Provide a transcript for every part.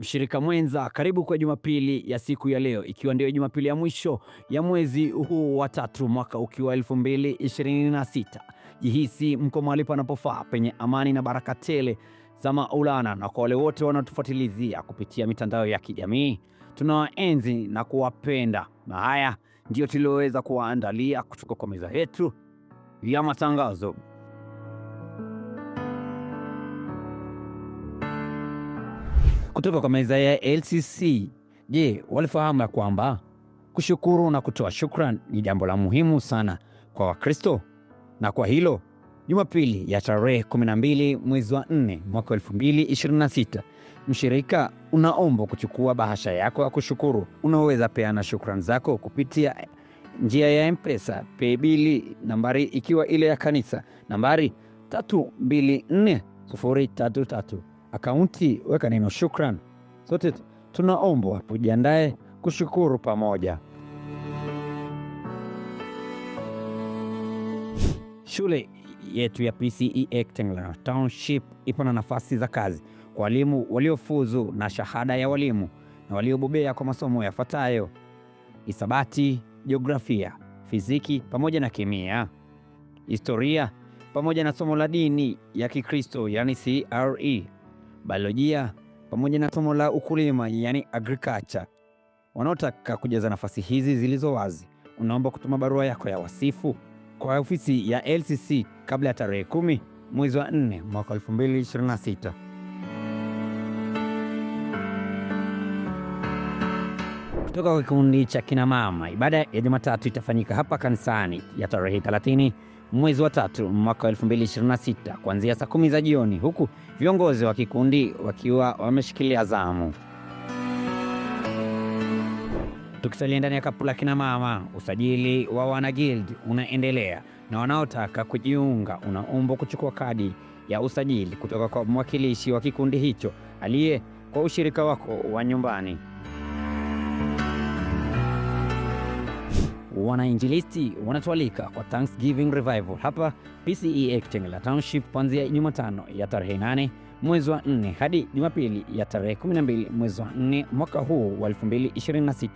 Mshirika mwenza, karibu kwa Jumapili ya siku ya leo, ikiwa ndio Jumapili ya mwisho ya mwezi huu wa tatu, mwaka ukiwa 2026. Jihisi mko mahali panapofaa, penye amani na baraka tele za Maulana. Na kwa wale wote wanaotufuatilizia kupitia mitandao ya kijamii, tunawaenzi na kuwapenda, na haya ndio tulioweza kuwaandalia kutoka kwa meza yetu ya matangazo. Kutoka kwa meza ya LCC. Je, walifahamu ya kwamba kushukuru na kutoa shukran ni jambo la muhimu sana kwa Wakristo? Na kwa hilo, Jumapili ya tarehe 12 mwezi wa 4 mwaka 2026, mshirika unaomba kuchukua bahasha yako ya kushukuru. Unaweza peana shukran zako kupitia njia ya M-Pesa, Paybill nambari ikiwa ile ya kanisa, nambari 324033. Akaunti weka neno shukran. Sote tunaomba tujiandae kushukuru pamoja. Shule yetu ya PCE Ektenglana Township ipo na nafasi za kazi kwa walimu waliofuzu na shahada ya walimu na waliobobea kwa masomo yafuatayo: hisabati, jiografia, fiziki pamoja na kemia, historia pamoja na somo la dini ya Kikristo yani CRE, biolojia pamoja na somo la ukulima yani agriculture. Wanaotaka kujaza nafasi hizi zilizo wazi, unaomba kutuma barua yako ya wasifu kwa ofisi ya LCC kabla ya tarehe 10 mwezi wa 4 mwaka 2026. Kutoka kwa kikundi cha kina mama, ibada ya Jumatatu itafanyika hapa kanisani ya tarehe 30 mwezi wa 3 mwaka 2026 kuanzia saa 10 za jioni, huku viongozi wa kikundi wakiwa wameshikilia zamu. Tukisalia ndani ya kapu la kina mama, usajili wa wana guild unaendelea, na wanaotaka kujiunga unaomba kuchukua kadi ya usajili kutoka kwa mwakilishi wa kikundi hicho aliye kwa ushirika wako wa nyumbani. Wanainjilisti wanatualika kwa Thanksgiving Revival hapa PCE Ektenglana Township kuanzia Jumatano ya tarehe 8 mwezi wa 4 hadi Jumapili ya tarehe 12 mwezi wa 4 mwaka huu wa 2026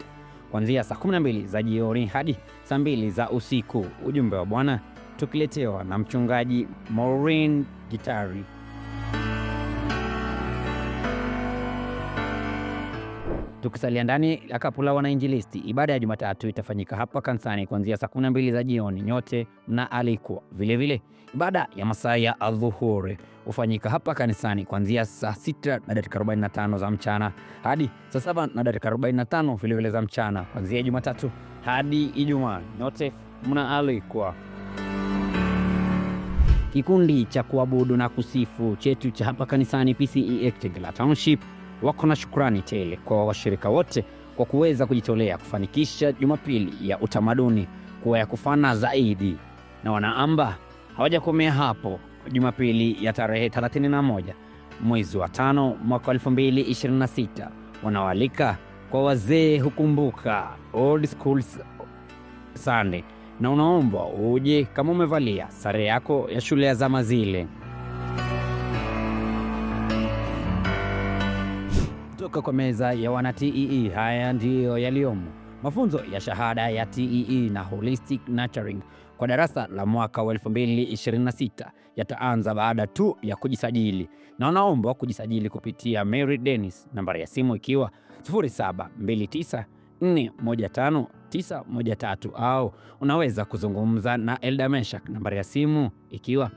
kuanzia saa 12 za jioni hadi saa 2 za usiku. Ujumbe wa Bwana tukiletewa na mchungaji Maureen Gitari. Tukisalia ndani ya kapu la wanainjilisti, ibada ya Jumatatu itafanyika hapa kanisani kuanzia saa 12 za jioni. Nyote mnaalikwa. Vilevile ibada ya masaa ya adhuhuri hufanyika hapa kanisani kuanzia saa 6:45 za mchana hadi saa 7:45 vilevile za mchana, kuanzia Jumatatu hadi Ijumaa. Nyote mnaalikwa. Kikundi cha kuabudu na kusifu chetu cha hapa kanisani PCE Ektenglana Township wako na shukrani tele kwa washirika wote kwa kuweza kujitolea kufanikisha Jumapili ya utamaduni kuwa ya kufana zaidi, na wanaamba hawajakomea hapo. Jumapili ya tarehe 31 mwezi wa 5 mwaka 2026 wanawalika kwa wazee hukumbuka Old School Sunday, na unaomba uje kama umevalia sare yako ya shule ya zama zile. Kutoka kwa meza ya wana TEE, haya ndiyo yaliyomo. Mafunzo ya shahada ya TEE na Holistic Nurturing kwa darasa la mwaka wa 2026 yataanza baada tu ya kujisajili, na wanaomba kujisajili kupitia Mary Dennis, nambari ya simu ikiwa 0729415913, au unaweza kuzungumza na Elda Meshak, nambari ya simu ikiwa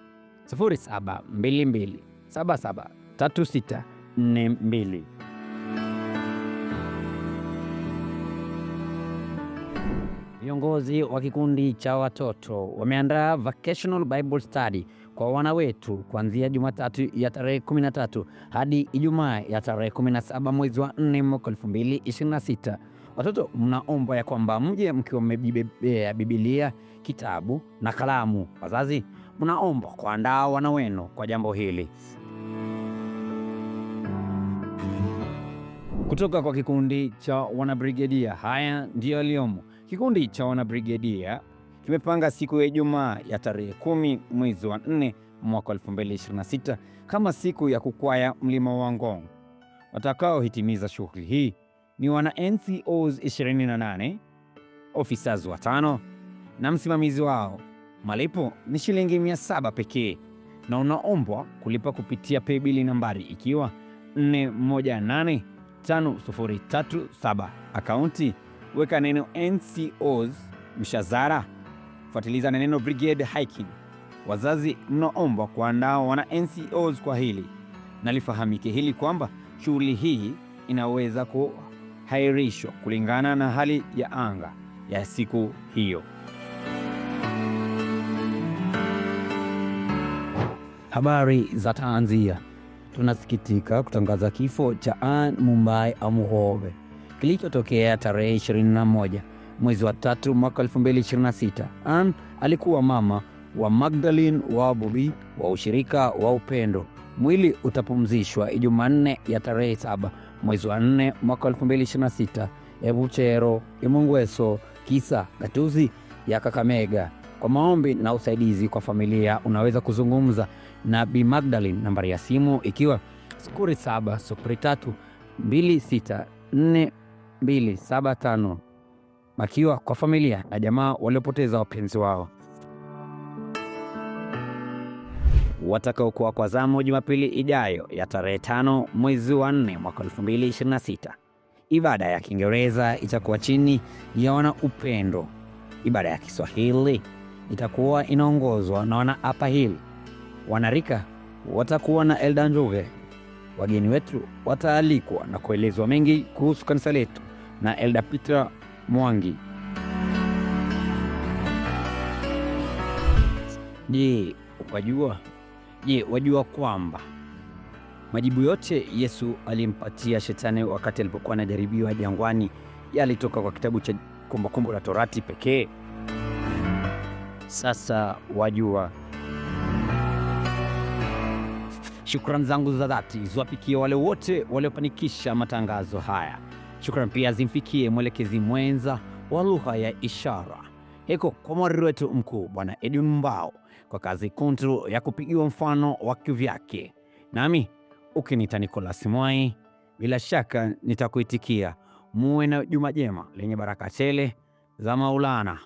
0722773642. Viongozi wa kikundi cha watoto wameandaa Vacational Bible Study kwa wana wetu kuanzia Jumatatu ya tarehe 13 hadi Ijumaa ya tarehe 17 mwezi wa 4 mwaka 2026. Watoto mnaomba ya kwamba mje mkiwa mmebebea Biblia, kitabu na kalamu. Wazazi mnaomba kuandaa wana wenu kwa jambo hili. Kutoka kwa kikundi cha wanabrigedia, haya ndiyo yaliyomo. Kikundi cha wanabrigedia kimepanga siku ya Ijumaa ya tarehe 10 mwezi wa 4 mwaka 2026 kama siku ya kukwaya mlima wa Ngong. Watakaohitimiza shughuli hii ni wana NCOs 28, officers 5 na msimamizi wao. Malipo ni shilingi 700 pekee na unaombwa kulipa kupitia paybill nambari ikiwa 418537. Akaunti, weka neno NCOs Mshazara, fuatiliza na neno Brigade Hiking. Wazazi mnaombwa kuandaa wana NCOs kwa hili, na lifahamike hili kwamba shughuli hii inaweza kuhairishwa kulingana na hali ya anga ya siku hiyo. Habari za tanzia. Tunasikitika kutangaza kifo cha Anne Mumbai Amuhove kilichotokea tarehe 21 mwezi wa 3 mwaka 2026. Anne alikuwa mama wa Magdalene wa Bobi wa ushirika wa Upendo. Mwili utapumzishwa Jumanne ya tarehe 7 mwezi wa 4 mwaka 2026 Ebuchero Imungweso Kisa Gatuzi ya Kakamega. Kwa maombi na usaidizi kwa familia unaweza kuzungumza na Bi Magdalene, nambari ya simu ikiwa 0703264275. Makiwa kwa familia na jamaa waliopoteza wapenzi wao. Watakaokuwa kwa zamu Jumapili ijayo ya tarehe 5 mwezi wa 4 mwaka 2026. Ibada ya Kiingereza itakuwa chini ya wana Upendo. Ibada ya Kiswahili itakuwa inaongozwa na wana Upper Hill. Wanarika watakuwa na Elda Njove. Wageni wetu wataalikwa na kuelezwa mengi kuhusu kanisa letu na Elda Peter Mwangi. Wajua kwamba majibu yote Yesu alimpatia shetani wakati alipokuwa anajaribiwa jangwani yalitoka kwa kitabu cha Kumbukumbu la Torati pekee? Sasa wajua. Shukrani zangu za dhati ziwafikie wale wote waliofanikisha matangazo haya. Shukrani pia zimfikie mwelekezi mwenza wa lugha ya ishara heko kwa mwariri wetu mkuu Bwana Edwin Mbao kwa kazi kuntu ya kupigiwa mfano wa kivyake. Nami ukinita Nicholas Mwai, bila shaka nitakuitikia. Muwe na juma jema lenye baraka tele za Maulana.